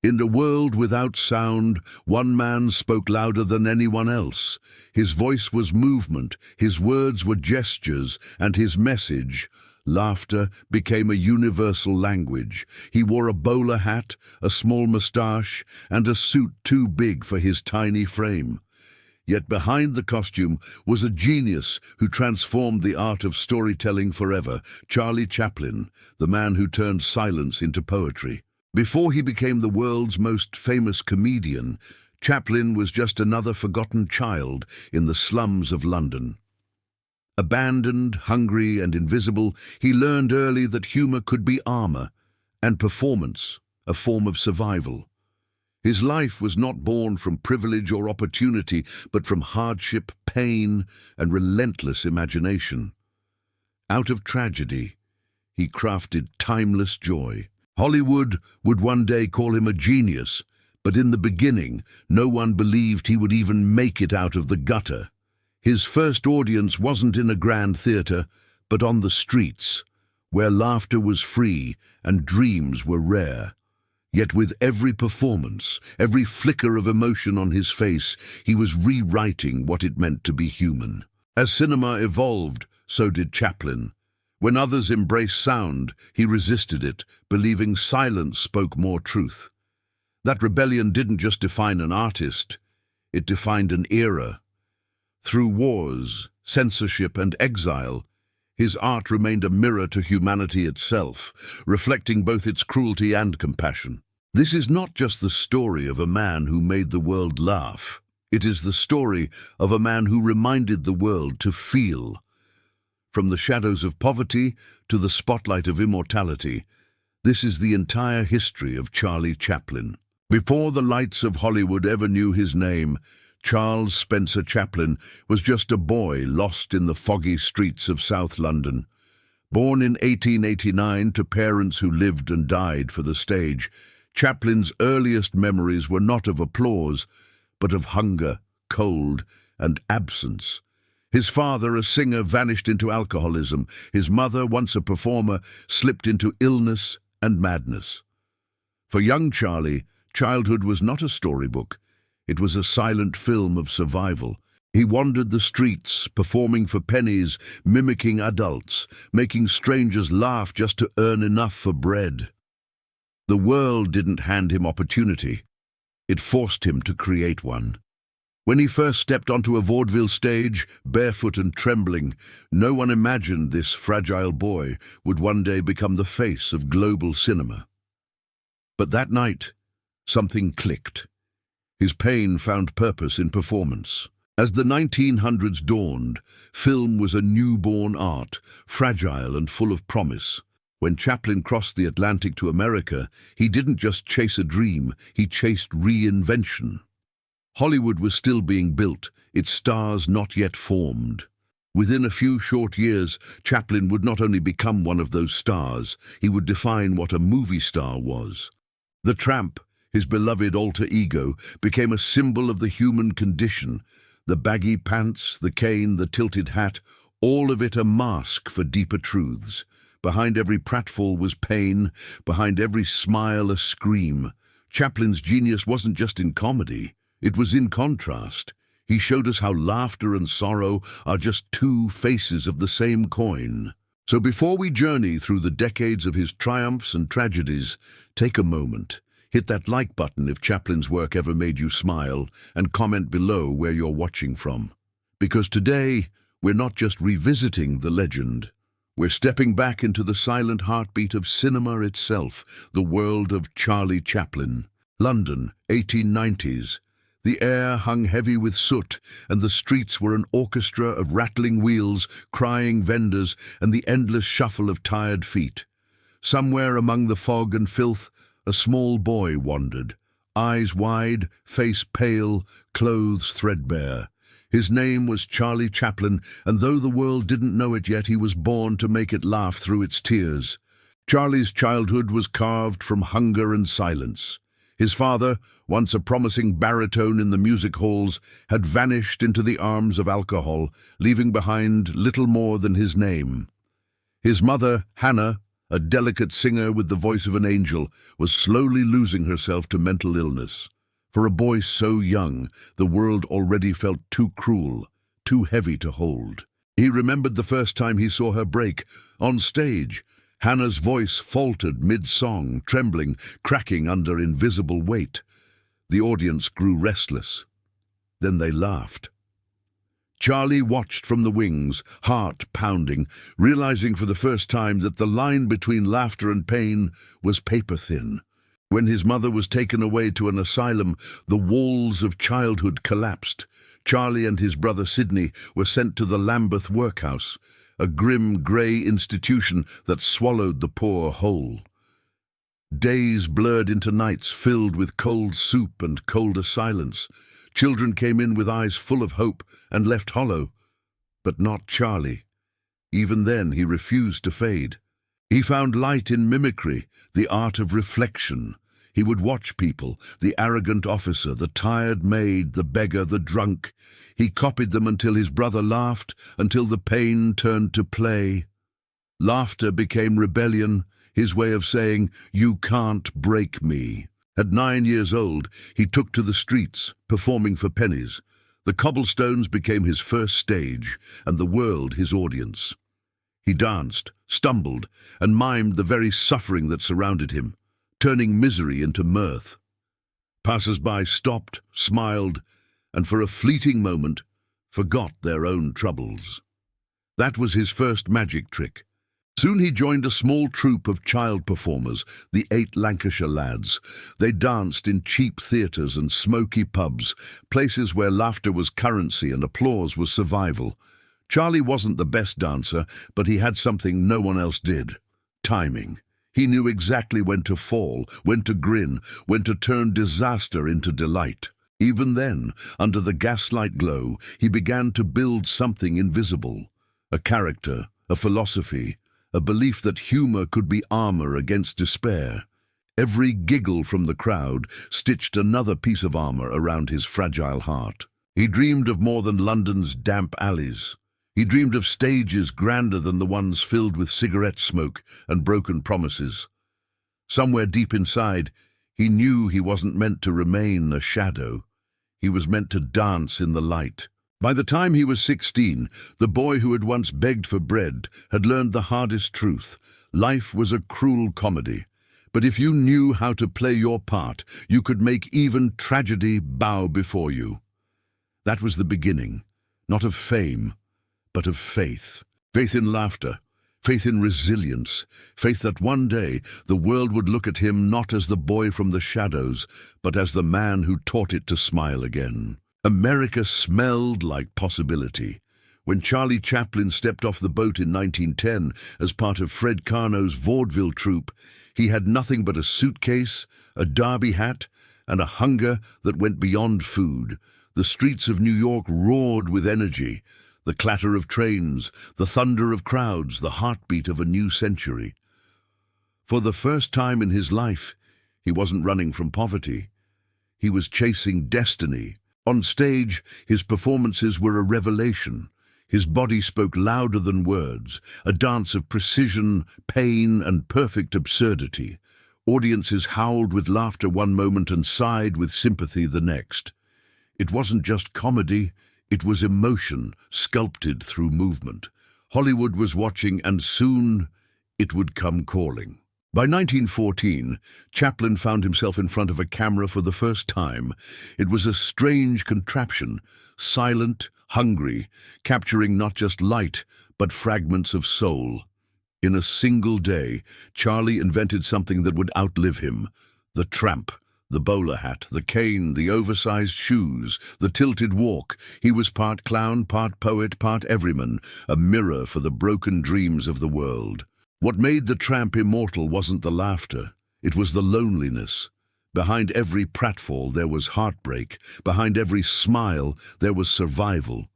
In a world without sound, one man spoke louder than anyone else. His voice was movement, his words were gestures, and his message, laughter, became a universal language. He wore a bowler hat, a small moustache, and a suit too big for his tiny frame. Yet behind the costume was a genius who transformed the art of storytelling forever, Charlie Chaplin, the man who turned silence into poetry. Before he became the world's most famous comedian, Chaplin was just another forgotten child in the slums of London. Abandoned, hungry, and invisible, he learned early that humor could be armor, and performance a form of survival. His life was not born from privilege or opportunity, but from hardship, pain, and relentless imagination. Out of tragedy, he crafted timeless joy. Hollywood would one day call him a genius, but in the beginning, no one believed he would even make it out of the gutter. His first audience wasn't in a grand theater, but on the streets, where laughter was free and dreams were rare. Yet with every performance, every flicker of emotion on his face, he was rewriting what it meant to be human. As cinema evolved, so did Chaplin. When others embraced sound, he resisted it, believing silence spoke more truth. That rebellion didn't just define an artist, it defined an era. Through wars, censorship, and exile, his art remained a mirror to humanity itself, reflecting both its cruelty and compassion. This is not just the story of a man who made the world laugh. It is the story of a man who reminded the world to feel. From the shadows of poverty to the spotlight of immortality, this is the entire history of Charlie Chaplin. Before the lights of Hollywood ever knew his name, Charles Spencer Chaplin was just a boy lost in the foggy streets of South London. Born in 1889 to parents who lived and died for the stage, Chaplin's earliest memories were not of applause, but of hunger, cold, and absence. His father, a singer, vanished into alcoholism. His mother, once a performer, slipped into illness and madness. For young Charlie, childhood was not a storybook. It was a silent film of survival. He wandered the streets, performing for pennies, mimicking adults, making strangers laugh just to earn enough for bread. The world didn't hand him opportunity. It forced him to create one. When he first stepped onto a vaudeville stage, barefoot and trembling, no one imagined this fragile boy would one day become the face of global cinema. But that night, something clicked. His pain found purpose in performance. As the 1900s dawned, film was a newborn art, fragile and full of promise. When Chaplin crossed the Atlantic to America, he didn't just chase a dream, he chased reinvention. Hollywood was still being built, its stars not yet formed. Within a few short years, Chaplin would not only become one of those stars, he would define what a movie star was. The Tramp, his beloved alter ego, became a symbol of the human condition. The baggy pants, the cane, the tilted hat, all of it a mask for deeper truths. Behind every pratfall was pain, behind every smile a scream. Chaplin's genius wasn't just in comedy, it was in contrast. He showed us how laughter and sorrow are just two faces of the same coin. So before we journey through the decades of his triumphs and tragedies, take a moment. Hit that like button if Chaplin's work ever made you smile, and comment below where you're watching from. Because today, we're not just revisiting the legend. We're stepping back into the silent heartbeat of cinema itself, the world of Charlie Chaplin. London, 1890s. The air hung heavy with soot, and the streets were an orchestra of rattling wheels, crying vendors, and the endless shuffle of tired feet. Somewhere among the fog and filth, a small boy wandered, eyes wide, face pale, clothes threadbare. His name was Charlie Chaplin, and though the world didn't know it yet, he was born to make it laugh through its tears. Charlie's childhood was carved from hunger and silence. His father, once a promising baritone in the music halls, had vanished into the arms of alcohol, leaving behind little more than his name. His mother, Hannah, a delicate singer with the voice of an angel, was slowly losing herself to mental illness. For a boy so young, the world already felt too cruel, too heavy to hold. He remembered the first time he saw her break. On stage, Hannah's voice faltered mid-song, trembling, cracking under invisible weight. The audience grew restless. Then they laughed. Charlie watched from the wings, heart pounding, realizing for the first time that the line between laughter and pain was paper-thin. When his mother was taken away to an asylum, the walls of childhood collapsed. Charlie and his brother Sidney were sent to the Lambeth workhouse, a grim grey institution that swallowed the poor whole. Days blurred into nights filled with cold soup and colder silence. Children came in with eyes full of hope and left hollow, but not Charlie. Even then he refused to fade. He found light in mimicry, the art of reflection. He would watch people, the arrogant officer, the tired maid, the beggar, the drunk. He copied them until his brother laughed, until the pain turned to play. Laughter became rebellion, his way of saying, "You can't break me." At 9 years old, he took to the streets, performing for pennies. The cobblestones became his first stage, and the world his audience. He danced, stumbled, and mimed the very suffering that surrounded him, turning misery into mirth. Passers-by stopped, smiled, and for a fleeting moment forgot their own troubles. That was his first magic trick. Soon he joined a small troupe of child performers, the 8 Lancashire lads. They danced in cheap theatres and smoky pubs, places where laughter was currency and applause was survival. Charlie wasn't the best dancer, but he had something no one else did: timing. He knew exactly when to fall, when to grin, when to turn disaster into delight. Even then, under the gaslight glow, he began to build something invisible. A character, a philosophy, a belief that humor could be armor against despair. Every giggle from the crowd stitched another piece of armor around his fragile heart. He dreamed of more than London's damp alleys. He dreamed of stages grander than the ones filled with cigarette smoke and broken promises. Somewhere deep inside, he knew he wasn't meant to remain a shadow. He was meant to dance in the light. By the time he was 16, the boy who had once begged for bread had learned the hardest truth. Life was a cruel comedy. But if you knew how to play your part, you could make even tragedy bow before you. That was the beginning, not of fame, but of faith. Faith in laughter, faith in resilience, faith that one day the world would look at him not as the boy from the shadows, but as the man who taught it to smile again. America smelled like possibility. When Charlie Chaplin stepped off the boat in 1910 as part of Fred Karno's vaudeville troupe, he had nothing but a suitcase, a derby hat, and a hunger that went beyond food. The streets of New York roared with energy, the clatter of trains, the thunder of crowds, the heartbeat of a new century. For the first time in his life, he wasn't running from poverty. He was chasing destiny. On stage, his performances were a revelation. His body spoke louder than words, a dance of precision, pain, and perfect absurdity. Audiences howled with laughter one moment and sighed with sympathy the next. It wasn't just comedy, it was emotion, sculpted through movement. Hollywood was watching, and soon it would come calling. By 1914, Chaplin found himself in front of a camera for the first time. It was a strange contraption, silent, hungry, capturing not just light, but fragments of soul. In a single day, Charlie invented something that would outlive him: the tramp, the bowler hat, the cane, the oversized shoes, the tilted walk. He was part clown, part poet, part everyman, a mirror for the broken dreams of the world. What made the tramp immortal wasn't the laughter, it was the loneliness. Behind every pratfall there was heartbreak, behind every smile there was survival.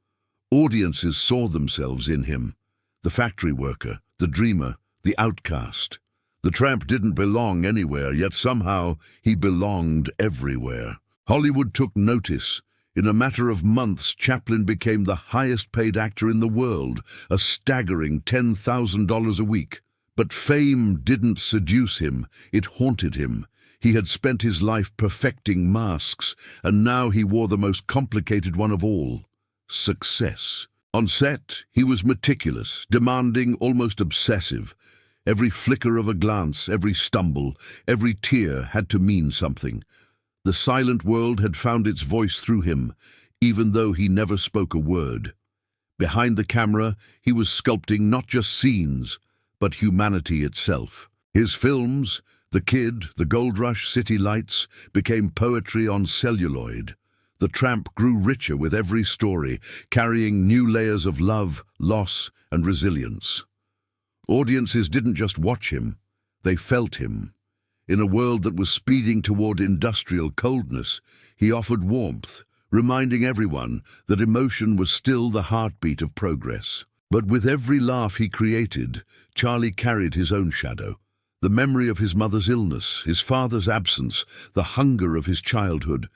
Audiences saw themselves in him: the factory worker, the dreamer, the outcast. The tramp didn't belong anywhere, yet somehow he belonged everywhere. Hollywood took notice. In a matter of months, Chaplin became the highest-paid actor in the world, a staggering $10,000 a week. But fame didn't seduce him, it haunted him. He had spent his life perfecting masks, and now he wore the most complicated one of all: success. On set, he was meticulous, demanding, almost obsessive. Every flicker of a glance, every stumble, every tear had to mean something. The silent world had found its voice through him, even though he never spoke a word. Behind the camera, he was sculpting not just scenes, but humanity itself. His films, The Kid, The Gold Rush, City Lights, became poetry on celluloid. The Tramp grew richer with every story, carrying new layers of love, loss, and resilience. Audiences didn't just watch him, they felt him. In a world that was speeding toward industrial coldness, he offered warmth, reminding everyone that emotion was still the heartbeat of progress. But with every laugh he created, Charlie carried his own shadow. The memory of his mother's illness, his father's absence, the hunger of his childhood.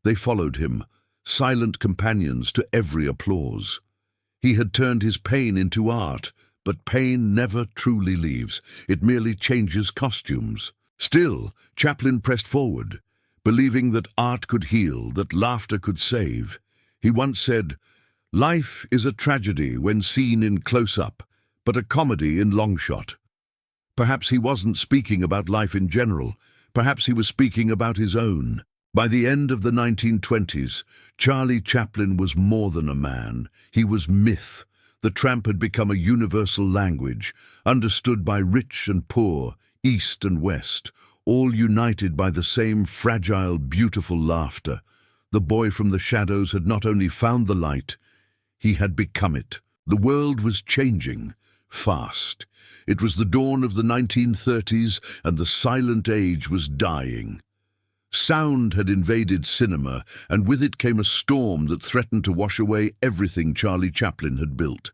They followed him, silent companions to every applause. He had turned his pain into art, but pain never truly leaves. It merely changes costumes. Still, Chaplin pressed forward, believing that art could heal, that laughter could save. He once said, "Life is a tragedy when seen in close-up, but a comedy in long shot." Perhaps he wasn't speaking about life in general. Perhaps he was speaking about his own. By the end of the 1920s, Charlie Chaplin was more than a man. He was myth. The Tramp had become a universal language, understood by rich and poor, East and West, all united by the same fragile, beautiful laughter. The boy from the shadows had not only found the light, he had become it. The world was changing, fast. It was the dawn of the 1930s, and the silent age was dying. Sound had invaded cinema, and with it came a storm that threatened to wash away everything Charlie Chaplin had built.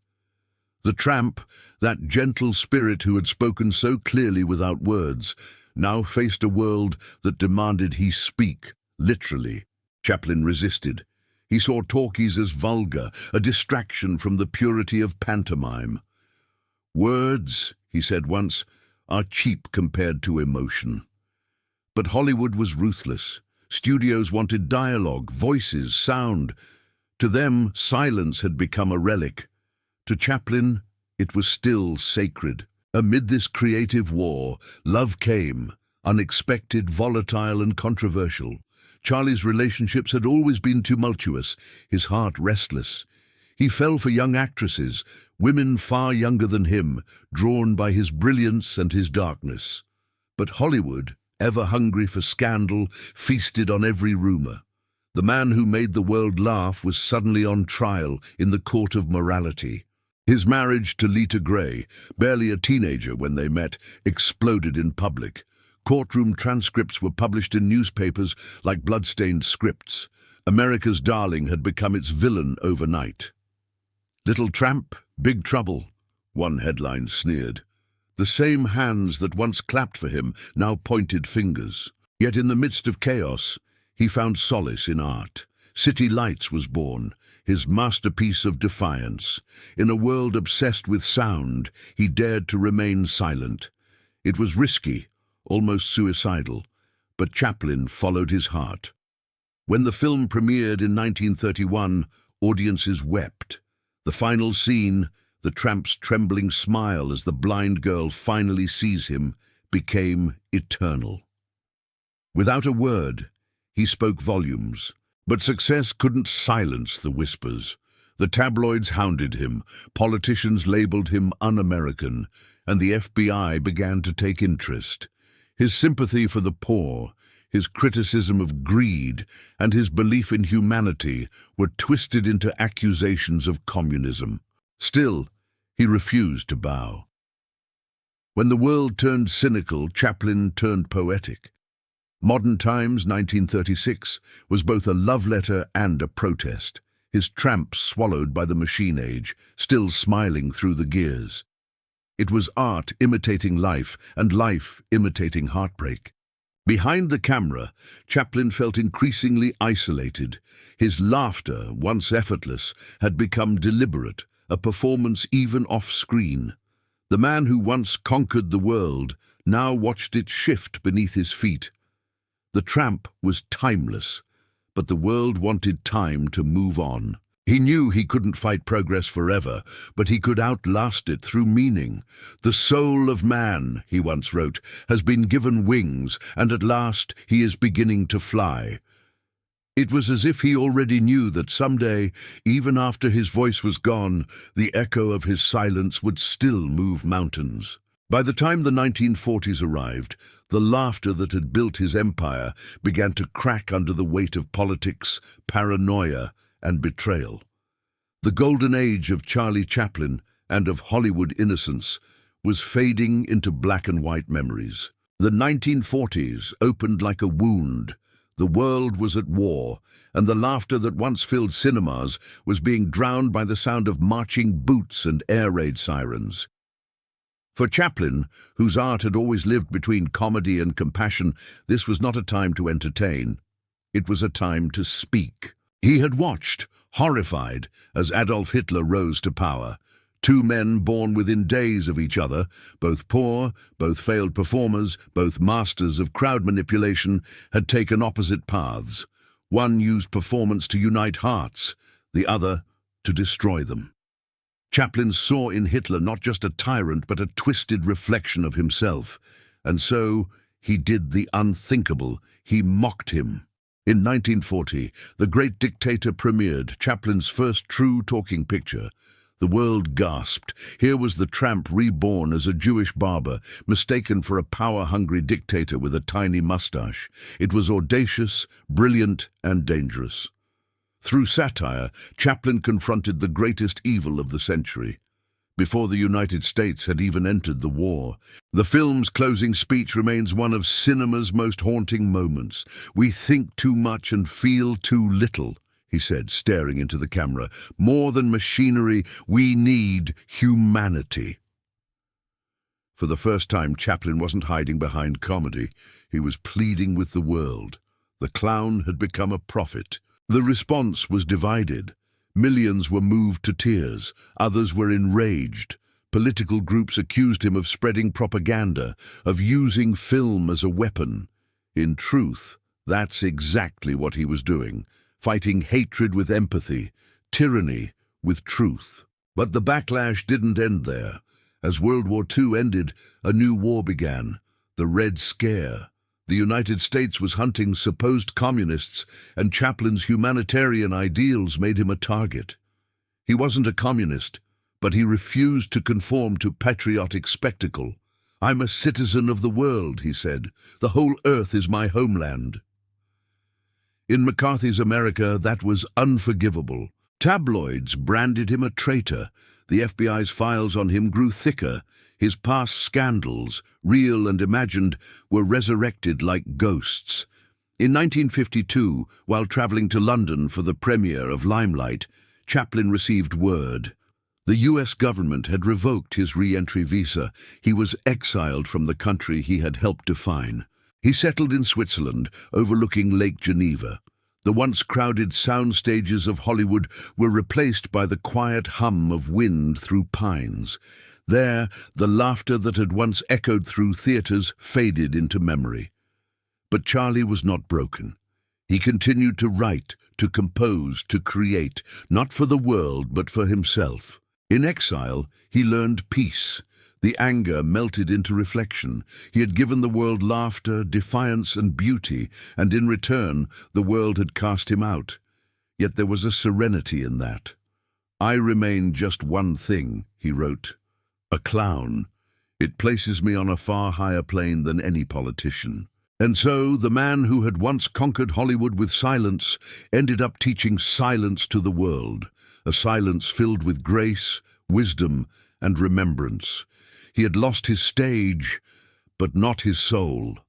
The Tramp, that gentle spirit who had spoken so clearly without words, now faced a world that demanded he speak, literally. Chaplin resisted. He saw talkies as vulgar, a distraction from the purity of pantomime. "Words," he said once, "are cheap compared to emotion." But Hollywood was ruthless. Studios wanted dialogue, voices, sound. To them, silence had become a relic. To Chaplin, it was still sacred. Amid this creative war, love came, unexpected, volatile, and controversial. Charlie's relationships had always been tumultuous, his heart restless. He fell for young actresses, women far younger than him, drawn by his brilliance and his darkness. But Hollywood, ever hungry for scandal, feasted on every rumor. The man who made the world laugh was suddenly on trial in the court of morality. His marriage to Lita Gray, barely a teenager when they met, exploded in public. Courtroom transcripts were published in newspapers like blood-stained scripts. America's darling had become its villain overnight. "Little Tramp, big trouble," one headline sneered. The same hands that once clapped for him now pointed fingers. Yet in the midst of chaos, he found solace in art. City Lights was born, his masterpiece of defiance. In a world obsessed with sound, he dared to remain silent. It was risky, almost suicidal, but Chaplin followed his heart. When the film premiered in 1931, audiences wept. The final scene, the Tramp's trembling smile as the blind girl finally sees him, became eternal. Without a word, he spoke volumes. But success couldn't silence the whispers. The tabloids hounded him, politicians labeled him un-American, and the FBI began to take interest. His sympathy for the poor, his criticism of greed, and his belief in humanity were twisted into accusations of communism. Still, he refused to bow. When the world turned cynical, Chaplin turned poetic. Modern Times, 1936, was both a love letter and a protest. His Tramp swallowed by the machine age, still smiling through the gears. It was art imitating life, and life imitating heartbreak. Behind the camera, Chaplin felt increasingly isolated. His laughter, once effortless, had become deliberate, a performance even off-screen. The man who once conquered the world now watched it shift beneath his feet. The tramp was timeless, but the world wanted time to move on. He knew he couldn't fight progress forever, but he could outlast it through meaning. "The soul of man," he once wrote, "has been given wings, and at last he is beginning to fly." It was as if he already knew that someday, even after his voice was gone, the echo of his silence would still move mountains. By the time the 1940s arrived, the laughter that had built his empire began to crack under the weight of politics, paranoia, and betrayal. The golden age of Charlie Chaplin and of Hollywood innocence was fading into black and white memories. The 1940s opened like a wound. The world was at war, and the laughter that once filled cinemas was being drowned by the sound of marching boots and air raid sirens. For Chaplin, whose art had always lived between comedy and compassion, this was not a time to entertain. It was a time to speak. He had watched, horrified, as Adolf Hitler rose to power. Two men born within days of each other, both poor, both failed performers, both masters of crowd manipulation, had taken opposite paths. One used performance to unite hearts, the other to destroy them. Chaplin saw in Hitler not just a tyrant but a twisted reflection of himself, and so he did the unthinkable. He mocked him. In 1940, The Great Dictator premiered, Chaplin's first true talking picture. The world gasped. Here was the tramp reborn as a Jewish barber, mistaken for a power-hungry dictator with a tiny mustache. It was audacious, brilliant, and dangerous. Through satire, Chaplin confronted the greatest evil of the century. Before the United States had even entered the war, the film's closing speech remains one of cinema's most haunting moments. "We think too much and feel too little," he said, staring into the camera. "More than machinery, we need humanity." For the first time, Chaplin wasn't hiding behind comedy. He was pleading with the world. The clown had become a prophet. The response was divided. Millions were moved to tears. Others were enraged. Political groups accused him of spreading propaganda, of using film as a weapon. In truth, that's exactly what he was doing. Fighting hatred with empathy, tyranny with truth. But the backlash didn't end there. As World War II ended, a new war began, the Red Scare. The United States was hunting supposed communists, and Chaplin's humanitarian ideals made him a target. He wasn't a communist, but he refused to conform to patriotic spectacle. "I'm a citizen of the world," he said. "The whole earth is my homeland." In McCarthy's America, that was unforgivable. Tabloids branded him a traitor. The FBI's files on him grew thicker. His past scandals, real and imagined, were resurrected like ghosts. In 1952, while traveling to London for the premiere of Limelight, Chaplin received word. The US government had revoked his re-entry visa. He was exiled from the country he had helped define. He settled in Switzerland, overlooking Lake Geneva. The once crowded sound stages of Hollywood were replaced by the quiet hum of wind through pines. There, the laughter that had once echoed through theaters faded into memory. But Charlie was not broken. He continued to write, to compose, to create, not for the world, but for himself. In exile, he learned peace. The anger melted into reflection. He had given the world laughter, defiance, and beauty, and in return, the world had cast him out. Yet there was a serenity in that. "I remain just one thing," he wrote. "A clown. It places me on a far higher plane than any politician." And so, the man who had once conquered Hollywood with silence ended up teaching silence to the world, a silence filled with grace, wisdom, and remembrance. He had lost his stage, but not his soul.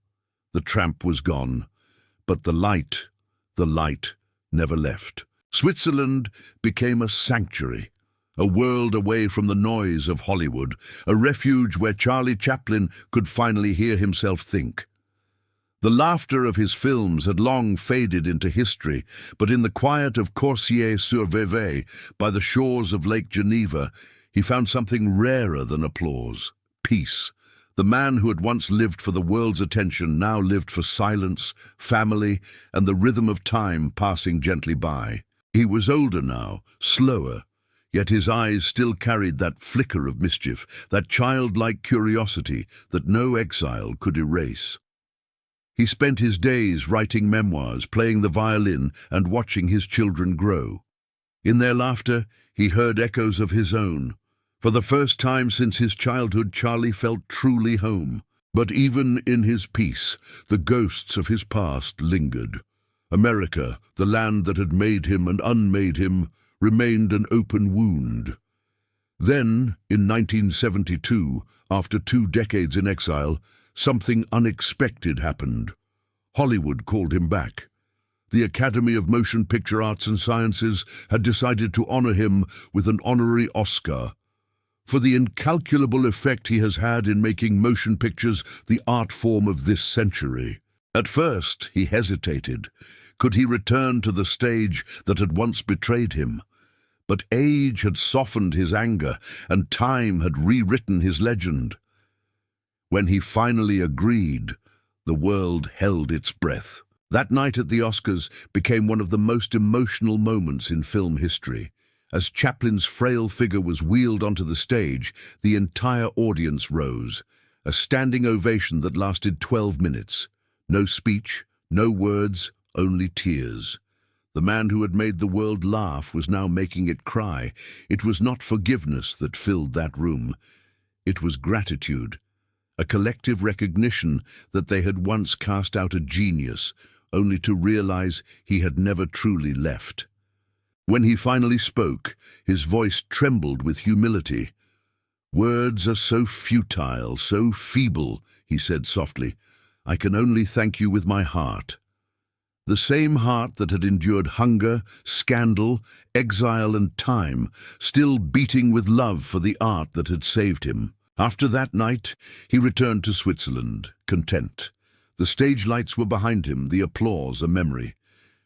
The tramp was gone, but the light never left. Switzerland became a sanctuary, a world away from the noise of Hollywood, a refuge where Charlie Chaplin could finally hear himself think. The laughter of his films had long faded into history, but in the quiet of Corsier-sur-Vevey, by the shores of Lake Geneva, He found something rarer than applause: peace. The man who had once lived for the world's attention now lived for silence, family, and the rhythm of time passing gently by. He was older now, slower, yet his eyes still carried that flicker of mischief, that childlike curiosity that no exile could erase. He spent his days writing memoirs, playing the violin, and watching his children grow. In their laughter, he heard echoes of his own. For the first time since his childhood, Charlie felt truly home. But even in his peace, the ghosts of his past lingered. America, the land that had made him and unmade him, remained an open wound. Then, in 1972, after 2 decades in exile, something unexpected happened. Hollywood called him back. The Academy of Motion Picture Arts and Sciences had decided to honor him with an honorary Oscar for the incalculable effect he has had in making motion pictures the art form of this century. At first, he hesitated. Could he return to the stage that had once betrayed him? But age had softened his anger, and time had rewritten his legend. When he finally agreed, the world held its breath. That night at the Oscars became one of the most emotional moments in film history. As Chaplin's frail figure was wheeled onto the stage, the entire audience rose, a standing ovation that lasted 12 minutes. No speech, no words, only tears. The man who had made the world laugh was now making it cry. It was not forgiveness that filled that room. It was gratitude, a collective recognition that they had once cast out a genius, only to realize he had never truly left. When he finally spoke, his voice trembled with humility. "Words are so futile, so feeble," he said softly. "I can only thank you with my heart." The same heart that had endured hunger, scandal, exile and time, still beating with love for the art that had saved him. After that night, he returned to Switzerland, content. The stage lights were behind him, the applause a memory.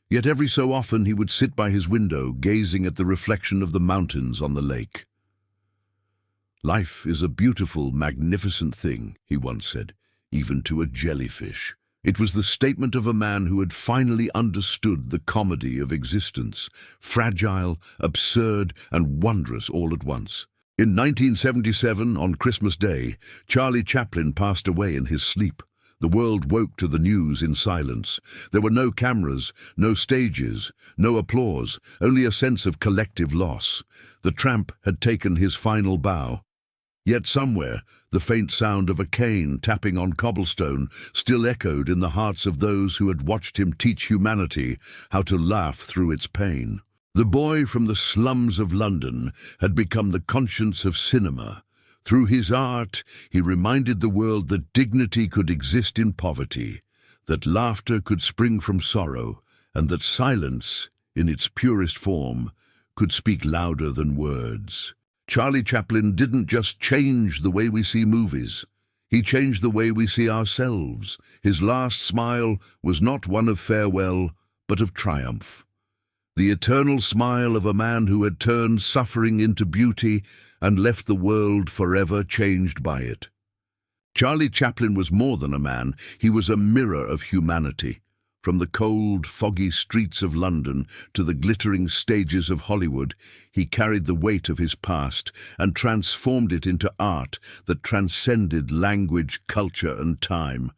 Yet every so often he would sit by his window, gazing at the reflection of the mountains on the lake. "Life is a beautiful, magnificent thing," he once said, "even to a jellyfish." It was the statement of a man who had finally understood the comedy of existence, fragile, absurd, and wondrous all at once. In 1977, on Christmas Day, Charlie Chaplin passed away in his sleep. The world woke to the news in silence. There were no cameras, no stages, no applause, only a sense of collective loss. The Tramp had taken his final bow. Yet somewhere, the faint sound of a cane tapping on cobblestone still echoed in the hearts of those who had watched him teach humanity how to laugh through its pain. The boy from the slums of London had become the conscience of cinema. Through his art, he reminded the world that dignity could exist in poverty, that laughter could spring from sorrow, and that silence, in its purest form, could speak louder than words. Charlie Chaplin didn't just change the way we see movies. He changed the way we see ourselves. His last smile was not one of farewell, but of triumph. The eternal smile of a man who had turned suffering into beauty and left the world forever changed by it. Charlie Chaplin was more than a man, he was a mirror of humanity. From the cold, foggy streets of London to the glittering stages of Hollywood, he carried the weight of his past and transformed it into art that transcended language, culture, and time.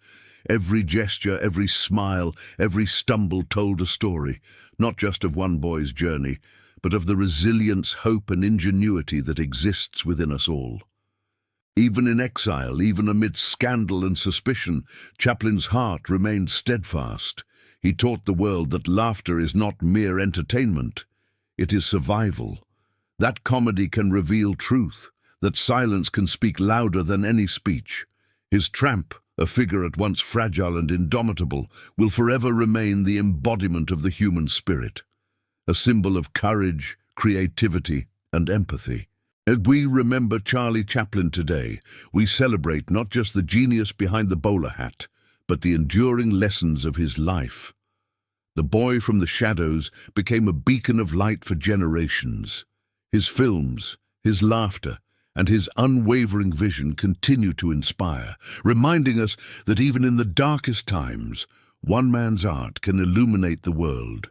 Every gesture, every smile, every stumble told a story, not just of one boy's journey, but of the resilience, hope, and ingenuity that exists within us all. Even in exile, even amidst scandal and suspicion, Chaplin's heart remained steadfast. He taught the world that laughter is not mere entertainment, it is survival. That comedy can reveal truth, that silence can speak louder than any speech. His Tramp, a figure at once fragile and indomitable, will forever remain the embodiment of the human spirit, a symbol of courage, creativity, and empathy. As we remember Charlie Chaplin today, we celebrate not just the genius behind the bowler hat, but the enduring lessons of his life. The boy from the shadows became a beacon of light for generations. His films, His laughter and his unwavering vision continue to inspire, reminding us that even in the darkest times, one man's art can illuminate the world.